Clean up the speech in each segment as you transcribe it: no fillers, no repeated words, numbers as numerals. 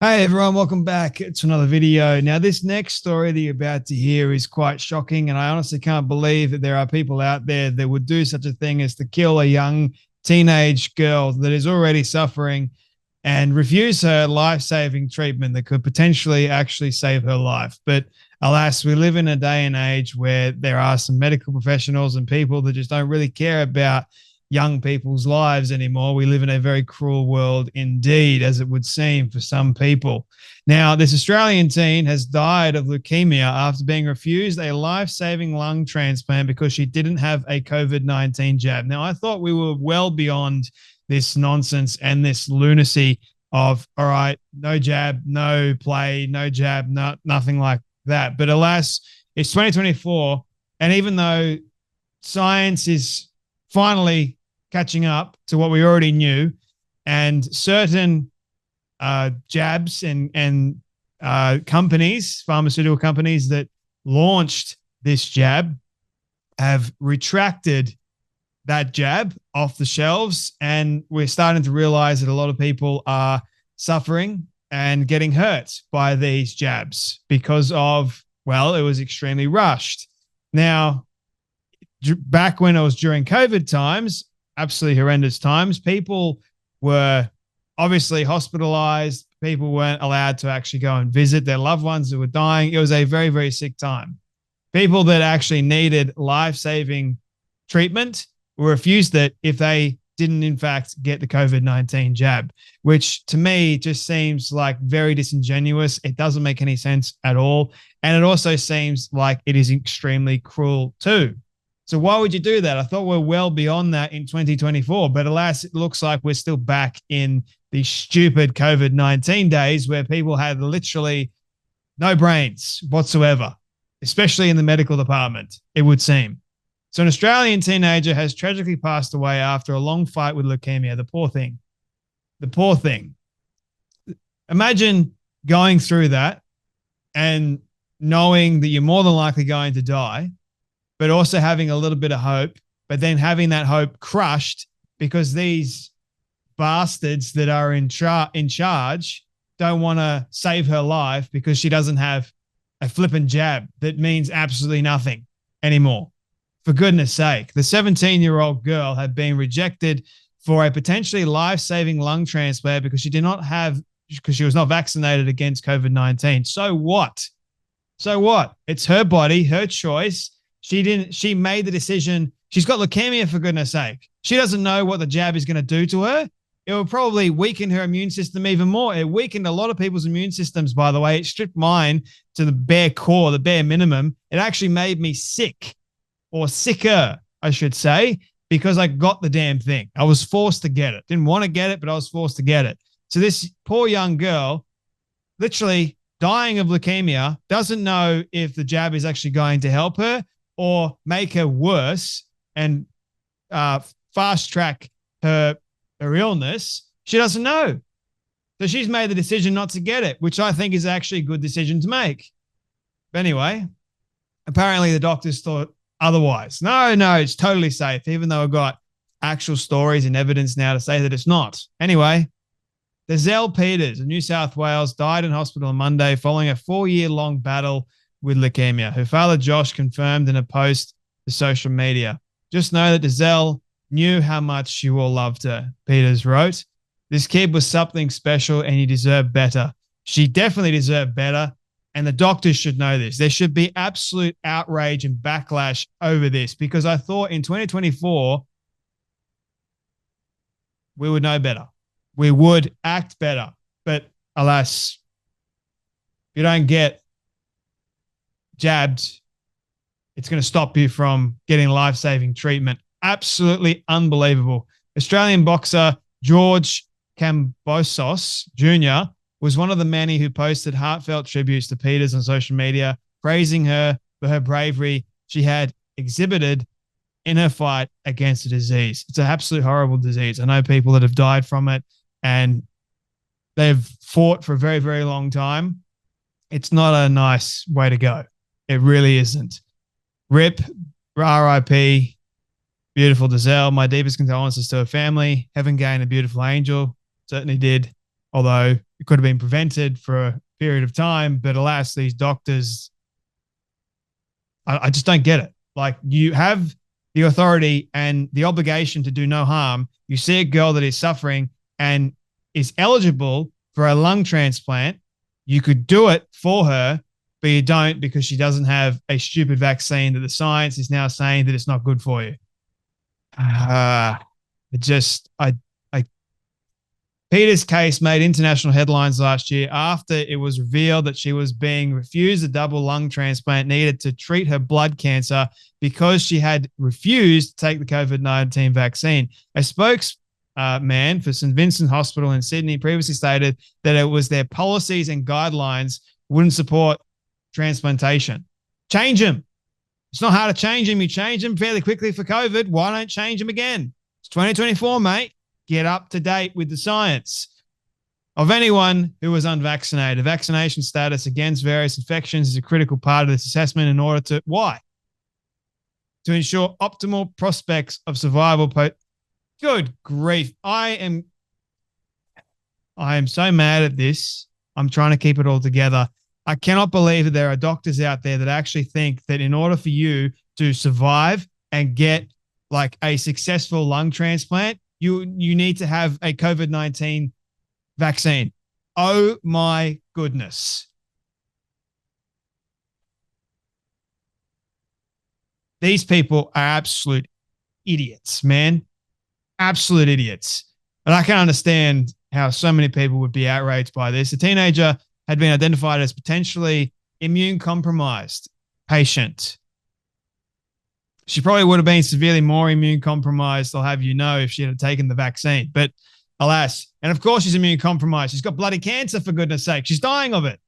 Hey everyone, welcome back to another video. Now, this next story that you're about to hear is quite shocking, and I honestly can't believe that there are people out there that would do such a thing as to kill a young teenage girl that is already suffering and refuse her life-saving treatment that could potentially actually save her life. But alas, we live in a day and age where there are some medical professionals and people that just don't really care about young people's lives anymore. We live in a very cruel world indeed, as it would seem for some people. Now, this Australian teen has died of leukemia after being refused a life-saving lung transplant because she didn't have a COVID-19 jab. Now, I thought we were well beyond this nonsense and this lunacy of, all right, no jab, no play, no jab, nothing like that. But alas, it's 2024. And even though science is finally catching up to what we already knew, and certain jabs and companies, pharmaceutical companies that launched this jab have retracted that jab off the shelves, and we're starting to realize that a lot of people are suffering and getting hurt by these jabs because of, well, it was extremely rushed. Now, back when it was during COVID times, absolutely horrendous times, people were obviously hospitalized. People weren't allowed to actually go and visit their loved ones who were dying. It was a very, very sick time. People that actually needed life-saving treatment were refused it if they didn't, in fact, get the COVID-19 jab, which to me just seems like very disingenuous. It doesn't make any sense at all. And it also seems like it is extremely cruel too. So why would you do that? I thought we're well beyond that in 2024, but alas, it looks like we're still back in the stupid COVID-19 days where people had literally no brains whatsoever, especially in the medical department, it would seem. So an Australian teenager has tragically passed away after a long fight with leukemia. The poor thing. The poor thing. Imagine going through that and knowing that you're more than likely going to die, but also having a little bit of hope, but then having that hope crushed because these bastards that are in charge don't want to save her life because she doesn't have a flippin' jab that means absolutely nothing anymore. For goodness sake, the 17-year-old girl had been rejected for a potentially life-saving lung transplant because she was not vaccinated against COVID-19. So what? So what? It's her body, her choice. She made the decision. She's got leukemia, for goodness sake. She doesn't know what the jab is going to do to her. It will probably weaken her immune system even more. It weakened a lot of people's immune systems, by the way. It stripped mine to the bare core, the bare minimum. It actually made me sick, or sicker, I should say, because I got the damn thing. I was forced to get it. Didn't want to get it, but I was forced to get it. So this poor young girl, literally dying of leukemia, doesn't know if the jab is actually going to help her or make her worse and fast track her illness. She doesn't know. So she's made the decision not to get it, which I think is actually a good decision to make. But anyway, apparently the doctors thought otherwise. No, it's totally safe, even though I've got actual stories and evidence now to say that it's not. Anyway, Dezel Peters of New South Wales died in hospital on Monday following a 4-year-long battle with leukemia. Her father, Josh, confirmed in a post to social media. Just know that Dezel knew how much you all loved her, Peters wrote. This kid was something special and he deserved better. She definitely deserved better, and the doctors should know this. There should be absolute outrage and backlash over this because I thought in 2024 we would know better. We would act better. But alas, if you don't get jabbed, it's going to stop you from getting life-saving treatment. Absolutely unbelievable. Australian boxer George Kambosos Jr. was one of the many who posted heartfelt tributes to Peters on social media, praising her for her bravery she had exhibited in her fight against the disease. It's an absolute horrible disease. I know people that have died from it and they've fought for a very, very long time. It's not a nice way to go. It really isn't. RIP, RIP, beautiful Dezel. My deepest condolences to her family. Heaven gained a beautiful angel. Certainly did. Although it could have been prevented for a period of time. But alas, these doctors, I just don't get it. Like, you have the authority and the obligation to do no harm. You see a girl that is suffering and is eligible for a lung transplant. You could do it for her, but you don't, because she doesn't have a stupid vaccine that the science is now saying that it's not good for you. Peters' case made international headlines last year after it was revealed that she was being refused a double lung transplant needed to treat her blood cancer because she had refused to take the COVID-19 vaccine. A spokesman for St. Vincent Hospital in Sydney previously stated that it was their policies and guidelines wouldn't support transplantation. Change them. It's not hard to change them. You change them fairly quickly for COVID. Why don't change them again? It's 2024, mate. Get up to date with the science. Of anyone who was unvaccinated, vaccination status against various infections is a critical part of this assessment in order to, why? To ensure optimal prospects of survival. Good grief. I am so mad at this. I'm trying to keep it all together. I cannot believe that there are doctors out there that actually think that in order for you to survive and get like a successful lung transplant, you need to have a COVID-19 vaccine. Oh my goodness. These people are absolute idiots, man. Absolute idiots. And I can understand how so many people would be outraged by this. A teenager had been identified as potentially immune compromised patient. She probably would have been severely more immune compromised, I'll have you know, if she had taken the vaccine. But alas, and of course she's immune compromised. She's got bloody cancer, for goodness sake. She's dying of it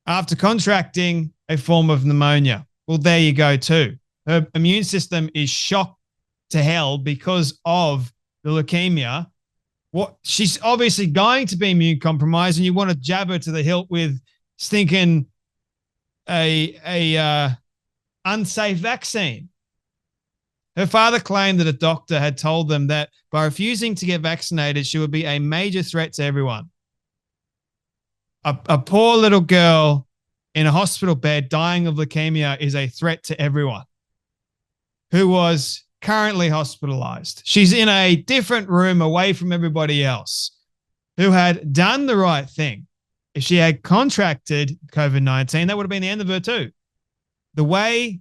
after contracting a form of pneumonia. Well, there you go too. Her immune system is shocked to hell because of the leukemia. What, she's obviously going to be immune compromised, and you want to jab her to the hilt with stinking a unsafe vaccine. Her father claimed that a doctor had told them that by refusing to get vaccinated, she would be a major threat to everyone. A poor little girl in a hospital bed dying of leukemia is a threat to everyone who was currently hospitalized. She's in a different room away from everybody else who had done the right thing. If she had contracted COVID-19, that would have been the end of her too. The way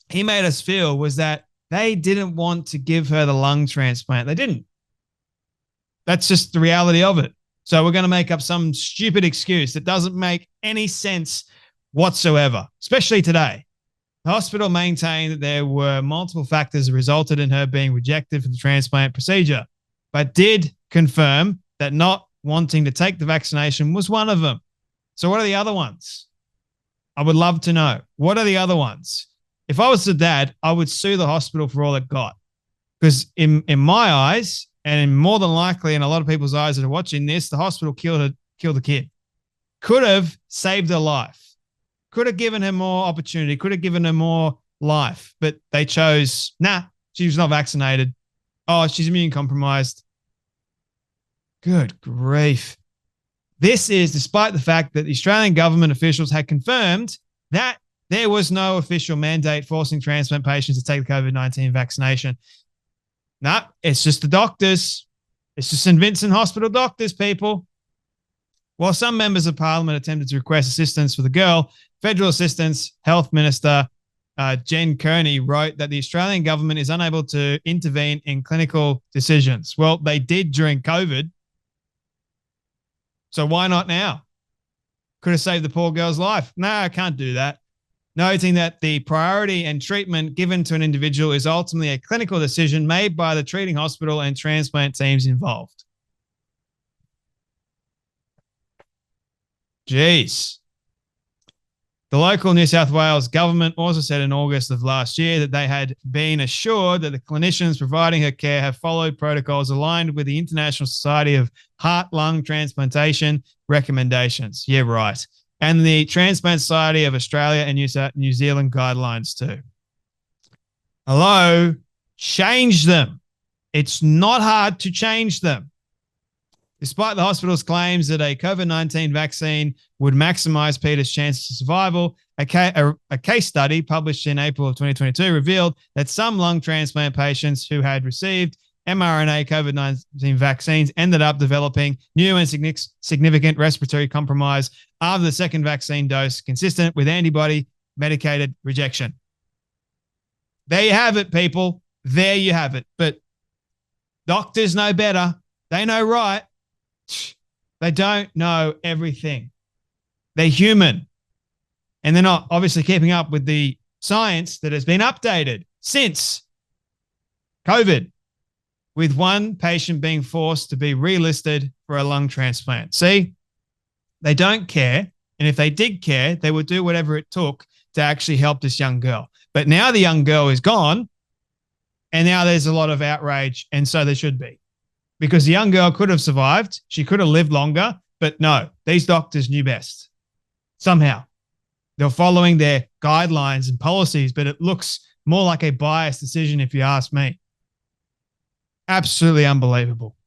he made us feel was that they didn't want to give her the lung transplant. They didn't. That's just the reality of it. So we're going to make up some stupid excuse that doesn't make any sense whatsoever, especially today. The hospital maintained that there were multiple factors that resulted in her being rejected for the transplant procedure, but did confirm that not wanting to take the vaccination was one of them. So what are the other ones? I would love to know. What are the other ones? If I was the dad, I would sue the hospital for all it got. Because in my eyes, and more than likely in a lot of people's eyes that are watching this, the hospital killed the kid. Could have saved her life. Could have given her more opportunity. Could have given her more life. But they chose, nah, she was not vaccinated. Oh, she's immune compromised. Good grief. This is despite the fact that the Australian government officials had confirmed that there was no official mandate forcing transplant patients to take the COVID-19 vaccination. No, it's just the doctors. It's just St. Vincent Hospital doctors, people. While some members of parliament attempted to request assistance for the girl, Federal Assistance Health Minister Jen Kearney wrote that the Australian government is unable to intervene in clinical decisions. Well, they did during COVID. So why not now? Could have saved the poor girl's life. No, I can't do that. Noting that the priority and treatment given to an individual is ultimately a clinical decision made by the treating hospital and transplant teams involved. Jeez. The local New South Wales government also said in August of last year that they had been assured that the clinicians providing her care have followed protocols aligned with the International Society of Heart-Lung Transplantation recommendations. Yeah, right. And the Transplant Society of Australia and New Zealand guidelines too. Hello? Change them. It's not hard to change them. Despite the hospital's claims that a COVID-19 vaccine would maximize Peters' chances of survival, a case study published in April of 2022 revealed that some lung transplant patients who had received mRNA COVID-19 vaccines ended up developing new and significant respiratory compromise after the second vaccine dose, consistent with antibody medicated rejection. There you have it, people. There you have it. But doctors know better. They know right. They don't know everything. They're human. And they're not obviously keeping up with the science that has been updated since COVID, with one patient being forced to be relisted for a lung transplant. See, they don't care. And if they did care, they would do whatever it took to actually help this young girl. But now the young girl is gone, and now there's a lot of outrage, and so there should be. Because the young girl could have survived. She could have lived longer, but no, these doctors knew best. Somehow. They're following their guidelines and policies, but it looks more like a biased decision if you ask me. Absolutely unbelievable.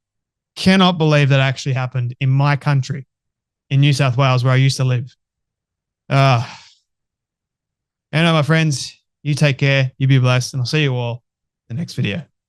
Cannot believe that actually happened in my country, in New South Wales, where I used to live. Anyway, my friends, you take care, you be blessed, and I'll see you all in the next video.